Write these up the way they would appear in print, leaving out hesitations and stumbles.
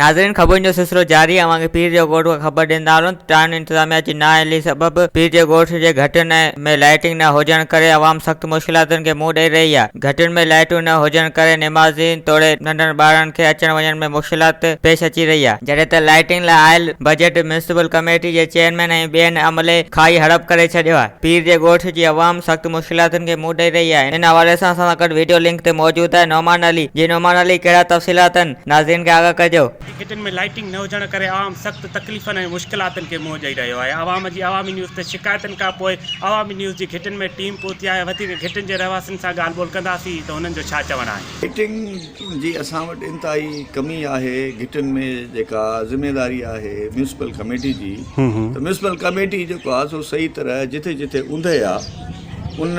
नाज़रीन ख़बरुनि जो सिलसिलो जारी आहे। अवांखे पीर जे ॻोठ खां ख़बर ॾींदा आहियूं। टाउन इंतिज़ामिया जी नाअहली सबबि पीर जे ॻोठ जे घटियुनि में लाइटिंग न हुजण करे अवाम सख़्त मुश्किलातुनि खे मुंहुं ॾेई रही आहे। घटियुनि में लाइटूं न हुजण करे निमाज़ीन तोड़े नंढनि ॿारनि खे अचण वञण में मुश्किलात पेश अची रही आहे। जॾहिं त लाइटिंग लाइ आयल बजट म्यूनिसिपल कमेटी जे चेयरमैन ऐं ॿियनि अमले खाई हड़प करे छॾियो आहे। पीर जे ॻोठ जी अवाम सख़्त मुश्किलातुनि खे मुंहुं ॾेई रही आहे। इन हवाले सां असां सां गॾु वीडियो लिंक ते मौजूदु आहे नौमान अली। जी नौमान अली, कहिड़ा तफ़सीलात आहिनि, नाज़रीन खे आगाह कजो। घिटियुनि में लाइटिंग न हुजण करे आवाम सख़्तु तकलीफ़ुनि ऐं मुश्किलातुनि खे मुंहुं ॾेई रहियो आहे। आवाम जी अवामी न्यूज़ ते शिकायतुनि खां पोइ अवामी न्यूज़ जी घिटियुनि में टीम पहुती आहे। वधीक घिटियुनि जे रहवासियुनि सां ॻाल्हि ॿोल कंदासीं त हुननि जो छा चवणु आहे। लाइटिंग जी असां वटि इंतिहाई कमी आहे। घिटियुनि में जेका ज़िम्मेदारी आहे म्यूनिसिपल कमेटी जी, त म्यूनिसिपल कमेटी जेको आहे सो सही तरह जिथे जिथे ऊंधे आहे उन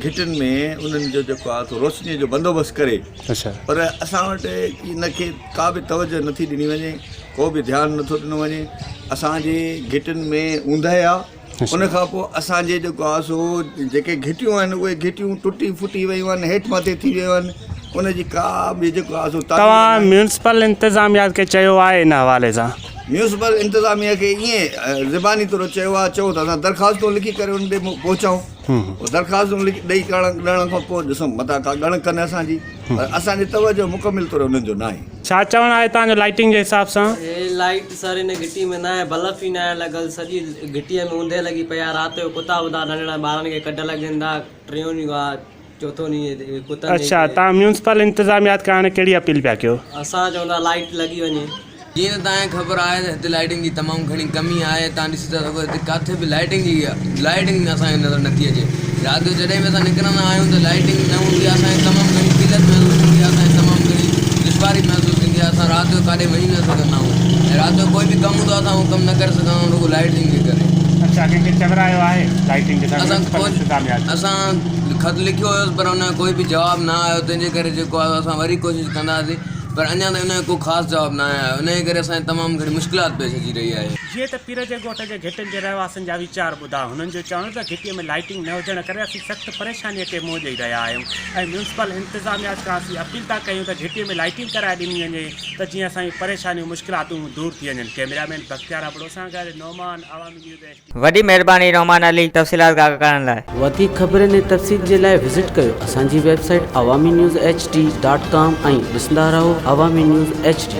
घिटियुनि में उन्हनि जो जेको आहे सो रोशनीअ जो बंदोबस्तु करे। पर असां वटि इनखे का बि तवजो नथी ॾिनी वञे, को बि ध्यानु नथो ॾिनो वञे। असांजे घिटियुनि में ऊंधे आहे, उन खां पोइ असांजे जेको आहे सो जेके घिटियूं आहिनि उहे घिटियूं टुटी फुटी वियूं आहिनि, हेठि मथे थी वियूं आहिनि। उनजी का बि जेको आहे सो तव्हां म्यूनिसिपल इंतिज़ामिया खे चयो आहे इन हवाले सां? म्यूनिसिपल इंतिज़ामिया खे ईअं ज़बानी तौरु चयो आहे, चओ त असां दरख़्वास्तूं लिखी करे उन ॾे पहुचऊं। दरख़्वास्तूं ॾेई ॾियण खां पोइ ॾिसूं मथां का ॻणक कनि असांजी, पर असांजे तवजो मुकमिल तौरु उन्हनि जो न आहे। छा चवणु आहे तव्हांजो लाइटिंग जे हिसाब सां? लाइट सर इन घिटी में न आहे, बल्ब ई न आहे लॻल, सॼी घिटीअ में ऊंधे लॻी पई आहे। राति जो कुता वुता नंढड़ा ॿारनि खे कढ लॻनि था, टियों ॾींहुं आहे चौथों ॾींहुं कुता। अच्छा, तव्हां म्यूनिसिपल इंतिज़ामिया खे हाणे कहिड़ी अपील पिया कयो? असां चवंदा लाइट लॻी वञे। जीअं त तव्हांखे ख़बर आहे त हिते लाइटिंग जी तमामु घणी कमी आहे। तव्हां ॾिसी था सघो हिते किथे बि लाइटिंग असांखे नज़र नथी अचे। राति जो जॾहिं बि असां निकिरंदा आहियूं त लाइटिंग न हूंदी आहे, असांखे तमामु घणी किलत महसूसु थींदी आहे, असांखे तमामु घणी दुश्वारी महसूसु थींदी आहे। असां राति जो काॾे वञी न सघंदा आहियूं ऐं राति जो कोई बि कमु हूंदो आहे असां उहो कमु न करे सघंदा आहियूं रुॻो लाइटिंग जे करे। अच्छा, कंहिंखे चवरायो आहे लाइटिंग जे? असां ख़त लिखियो हुयोसीं पर हुन कोई बि जवाबु न आयो, तंहिंजे करे जेको आहे असां वरी कोशिशि कंदासीं, पर अञा त हुनजो को ख़ासि जवाबु न आयो। हुन जे करे असांखे तमामु घणी मुश्किलात पेश अची रही आहे। जीअं त पीर जे ॻोठ जे घिटियुनि जे रहवासियुनि जा वीचार ॿुधा, हुननि जो चवणु त घिटीअ में लाइटिंग न हुजण करे असीं सख़्तु परेशानीअ खे मुंहुं ॾेई रहिया आहियूं ऐं म्यूनिसिपल इंतिज़ामिया खां असीं अपील था कयूं त घिटीअ में लाइटिंग कराए ॾिनी वञे त जीअं असांजी परेशानियूं मुश्किलातूं दूर थी वञनि। कैमरामैन बख्तियार अबड़ो सां गॾु नौमान, अवामी न्यूज़। वॾी महिरबानी नौमान अली तफ़सीलात आगाह करण लाइ। वधीक ख़बरुनि ऐं तफ़सील जे लाइ विज़िट कयो असांजी वेबसाइट awami news hd.com ऐं ॾिसंदा रहो अवामी न्यूज़ HD।